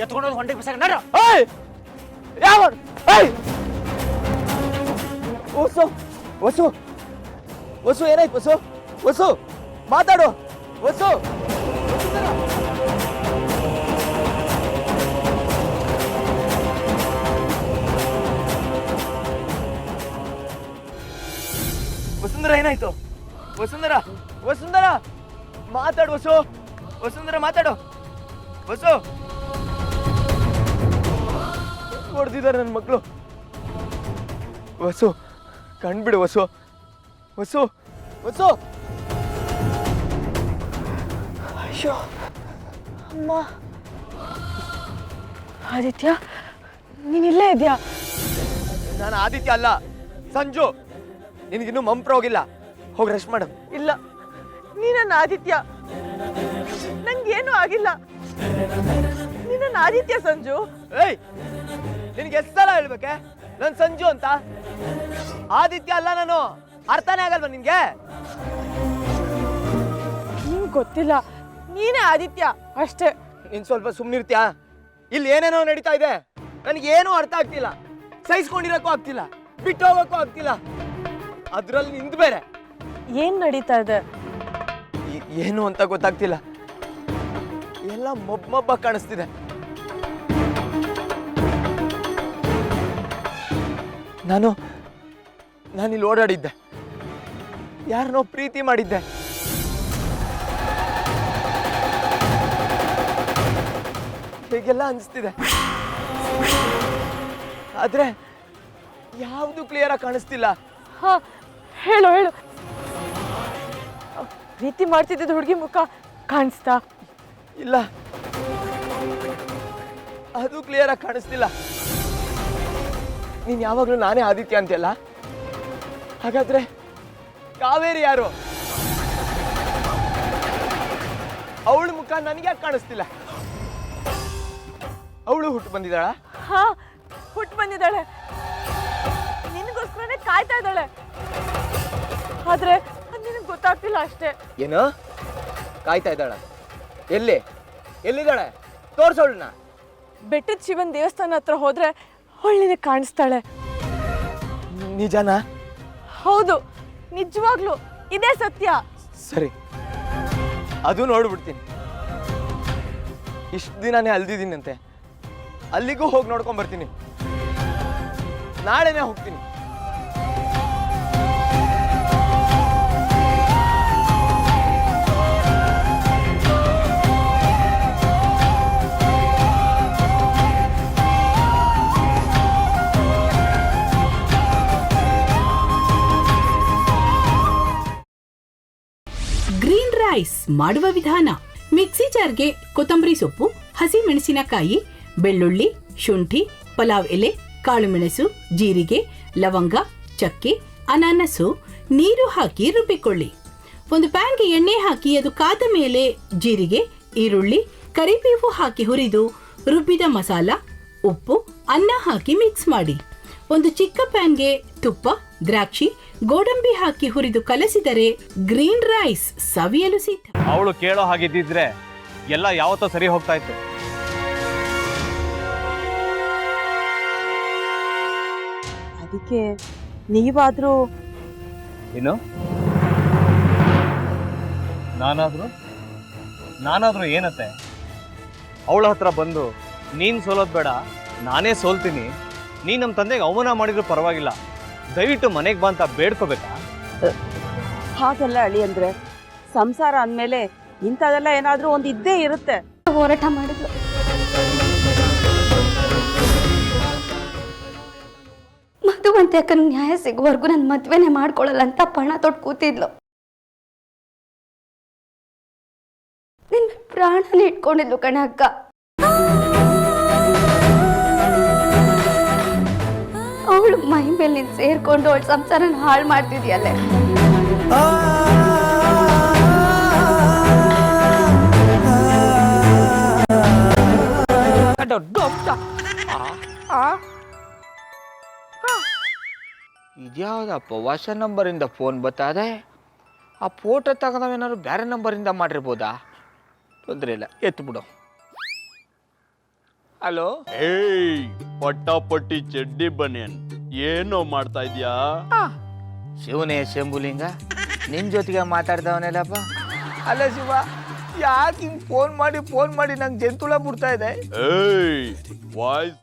ಎತ್ಕೊಂಡೋದು ಹೊಂಡಿಗೆ ಬಿಸಾಕ ನಡ್ರ. ಯಾವ ವಸು ವಸು ವಸು ಏನಾಯ್ತು ವಸು ವಸು ಮಾತಾಡು ವಸು ವಸುಂಧರ ಏನಾಯ್ತು ವಸುಂಧರ ವಸುಂಧರ ಮಾತಾಡು ವಸು ವಸುಂಧರ ಮಾತಾಡು ವಸು ಹೊಡೆದಿದ್ದಾರೆ ನನ್ನ ಮಕ್ಕಳು ವಸು ಕಣ್ಬಿಡು ವಸು ವಸು ವಸು ಅಯ್ಯೋ ಅಮ್ಮ ಆದಿತ್ಯ ನೀನಿಲ್ಲೇ ಇದೆಯಾ? ನಾನು ಆದಿತ್ಯ ಅಲ್ಲ ಸಂಜು ನಿನಗಿನ್ನೂ ಮಂಪ್ರ ಹೋಗಿಲ್ಲ ಹೋಗಿ ರೆಸ್ಟ್ ಮಾಡು ಇಲ್ಲ ನೀನನ್ನ ಆದಿತ್ಯ ನಂಗೇನು ಆಗಿಲ್ಲ ನೀನನ್ನ ಆದಿತ್ಯ ಸಂಜು ಏಯ್ ನಿನಗೆ ಎಷ್ಟು ಸಲ ಹೇಳ್ಬೇಕೆ ನಾನು ಸಂಜು ಅಂತ ಆದಿತ್ಯ ಅಲ್ಲ ನಾನು ಅರ್ಥನೇ ಆಗಲ್ವಾ ನಿನ್ಗೆ ನಿಂಗೆ ಗೊತ್ತಿಲ್ಲ ನೀನೇ ಆದಿತ್ಯ ಅಷ್ಟೇ ನೀನ್ ಸ್ವಲ್ಪ ಸುಮ್ಮನಿರ್ತೀಯಾ ಇಲ್ಲಿ ಏನೇನೋ ನಡೀತಾ ಇದೆ ನನಗೇನೂ ಅರ್ಥ ಆಗ್ತಿಲ್ಲ ಸಹಿಸ್ಕೊಂಡಿರಕ್ಕೂ ಆಗ್ತಿಲ್ಲ ಬಿಟ್ಟು ಹೋಗಕ್ಕೂ ಆಗ್ತಿಲ್ಲ ಅದ್ರಲ್ಲಿ ನಿಂದು ಬೇರೆ ಏನ್ ನಡೀತಾ ಇದೆ ಏನು ಅಂತ ಗೊತ್ತಾಗ್ತಿಲ್ಲ ಎಲ್ಲ ಮೊಬ್ಬ ಕಾಣಿಸ್ತಿದೆ ನಾನಿಲ್ಲಿ ಓಡಾಡಿದ್ದೆ ಯಾರನ್ನೋ ಪ್ರೀತಿ ಮಾಡಿದ್ದೆ ಹೀಗೆಲ್ಲ ಅನಿಸ್ತಿದೆ ಆದ್ರೆ ಯಾವುದು ಕ್ಲಿಯರ್ ಆಗಿ ಕಾಣಿಸ್ತಿಲ್ಲ ಹಾ ಹೇಳು ಹೇಳು ಪ್ರೀತಿ ಮಾಡ್ತಿದ್ದ ಹುಡುಗಿ ಮುಖ ಕಾಣಿಸ್ತಾ ಇಲ್ಲ ಅದು ಕ್ಲಿಯರ್ ಆಗಿ ಕಾಣಿಸ್ತಿಲ್ಲ ನೀನ್ ಯಾವಾಗ್ಲೂ ನಾನೇ ಆದಿತ್ಯ ಅಂತೆಲ್ಲ ಹಾಗಾದ್ರೆ ಕಾವೇರಿ ಯಾರು ಅವಳ ಮುಖ ನನಗೆ ಯಾಕೆ ಕಾಣಿಸ್ತಿಲ್ಲ ಅವಳು ಹುಟ್ಟು ಬಂದಿದ್ದಾಳ ಹಾ ಹುಟ್ಟು ಬಂದಿದ್ದಾಳೆ ನಿನಗೋಸ್ಕರನೇ ಕಾಯ್ತಾ ಇದ್ದಾಳೆ ಆದ್ರೆ ನಿನಗೆ ಗೊತ್ತಾಗ್ತಿಲ್ಲ ಅಷ್ಟೇ ಏನು ಕಾಯ್ತಾ ಇದ್ದಾಳ ಎಲ್ಲಿದ್ದಾಳೆ ತೋರ್ಸೋಳನ್ನ ಬೆಟ್ಟದ ಶಿವನ್ ದೇವಸ್ಥಾನ ಹತ್ರ ಹೋದ್ರೆ ಅವಳು ಕಾಣಿಸ್ತಾಳೆ ನಿಜನಾ ಹೌದು ನಿಜವಾಗ್ಲು ಇದೇ ಸತ್ಯ ಸರಿ ಅದು ನೋಡ್ಬಿಡ್ತೀನಿ ಇಷ್ಟು ದಿನಾನೇ ಅಲ್ದಿದ್ದೀನಂತೆ ಅಲ್ಲಿಗೂ ಹೋಗಿ ನೋಡ್ಕೊಂಡ್ ಬರ್ತೀನಿ ನಾಳೆನೇ ಹೋಗ್ತೀನಿ ಗ್ರೀನ್ ರೈಸ್ ಮಾಡುವ ವಿಧಾನ. ಮಿಕ್ಸಿ ಜಾರ್ಗೆ ಕೊತ್ತಂಬರಿ ಸೊಪ್ಪು, ಹಸಿ ಮೆಣಸಿನಕಾಯಿ, ಬೆಳ್ಳುಳ್ಳಿ, ಶುಂಠಿ, ಪಲಾವ್ ಎಲೆ, ಕಾಳುಮೆಣಸು, ಜೀರಿಗೆ, ಲವಂಗ, ಚಕ್ಕೆ, ಅನಾನಸು, ನೀರು ಹಾಕಿ ರುಬ್ಬಿಕೊಳ್ಳಿ. ಒಂದು ಪ್ಯಾನ್ಗೆ ಎಣ್ಣೆ ಹಾಕಿ ಅದು ಕಾದ ಮೇಲೆ ಜೀರಿಗೆ, ಈರುಳ್ಳಿ, ಕರಿಬೇವು ಹಾಕಿ ಹುರಿದು ರುಬ್ಬಿದ ಮಸಾಲ, ಉಪ್ಪು, ಅನ್ನ ಹಾಕಿ ಮಿಕ್ಸ್ ಮಾಡಿ. ಒಂದು ಚಿಕ್ಕ ಪ್ಯಾನ್ಗೆ ತುಪ್ಪ, ದ್ರಾಕ್ಷಿ, ಗೋಡಂಬಿ ಹಾಕಿ ಹುರಿದು ಕಲಸಿದರೆ ಗ್ರೀನ್ ರೈಸ್ ಸವಿಯಲು ಸಿದ್ಧ. ಅವಳು ಕೇಳೋ ಹಾಗಿದ್ದಿದ್ರೆ ಎಲ್ಲ ಯಾವತ್ತೋ ಸರಿ ಹೋಗ್ತಾ ಇತ್ತು. ಅದಕ್ಕೆ ನೀವಾದ್ರೂ ಏನು ನಾನಾದ್ರೂ ಏನತ್ತೆ? ಅವಳ ಹತ್ರ ಬಂದು ನೀನ್ ಸೋಲೋದ್ ಬೇಡ, ನಾನೇ ಸೋಲ್ತೀನಿ, ನೀನ್ ನಮ್ಮ ತಂದೆಗೆ ಅವಮಾನ ಮಾಡಿದ್ರು ಪರವಾಗಿಲ್ಲ, ದಯವಿಟ್ಟು ಮನೆಗೆ ಬಾ ಅಂತ ಬೇಡ್ಕೋಬೇಕಾ? ಹಾಗೆಲ್ಲ ಅಳಿ ಅಂದ್ರೆ ಸಂಸಾರ ಅಂದಮೇಲೆ ಇಂಥದೆಲ್ಲ ಏನಾದ್ರೂ ಒಂದು ಇದ್ದೇ ಇರುತ್ತೆ. ಹೋರಾಟ ಮಾಡಿದ್ಲು. ಮಧುವಂತೆ ಅಕ್ಕನ ನ್ಯಾಯ ಸಿಗುವವರೆಗೂ ನನ್ನ ಮದ್ವೆನೆ ಮಾಡ್ಕೊಳ್ಳಲ್ಲ ಅಂತ ಪಣ ತೊಟ್ಟು ಕೂತಿದ್ಲು. ನಿನ್ನ ಪ್ರಾಣನೇ ಇಟ್ಕೊಂಡಿದ್ಲು ಕಣ ಅಕ್ಕ. ಅವಳು ಮೈ ಮೇಲೆ ನೀನು ಸೇರ್ಕೊಂಡು ಅವಳ ಸಂಸಾರನ ಹಾಳು ಮಾಡ್ತಿದ್ಯಲ್ಲೇ. ಇದ್ಯಾವುದಪ್ಪ ಹೊಸ ನಂಬರಿಂದ ಫೋನ್ ಬರ್ತದೆ? ಆ ಫೋಟೋ ತಗೊಂಡವೇನಾದ್ರು ಬೇರೆ ನಂಬರಿಂದ ಮಾಡಿರ್ಬೋದಾ? ತೊಂದರೆ ಇಲ್ಲ, ಎತ್ತು ಬಿಡು. ಹಲೋ. ಏಯ್ ಪಟ್ಟಾಪಟ್ಟಿ ಚಡ್ಡಿ ಬನಿಯನ್ ಏನೋ ಮಾಡ್ತಾ ಇದ್ಯಾ? ಶಿವನೇ ಶಂಭುಲಿಂಗ ನಿನ್ ಜೊತೆಗೆ ಮಾತಾಡ್ದವನೇಲಪ್ಪ. ಅಲ್ಲ ಶಿವ, ಯಾಕೆ ಹಿಂಗ್ ಫೋನ್ ಮಾಡಿ ನಂಗೆ ಜಂತುಳ ಬಿಡ್ತಾ ಇದೆ? ಏಯ್ ವಾಯ್ಸ್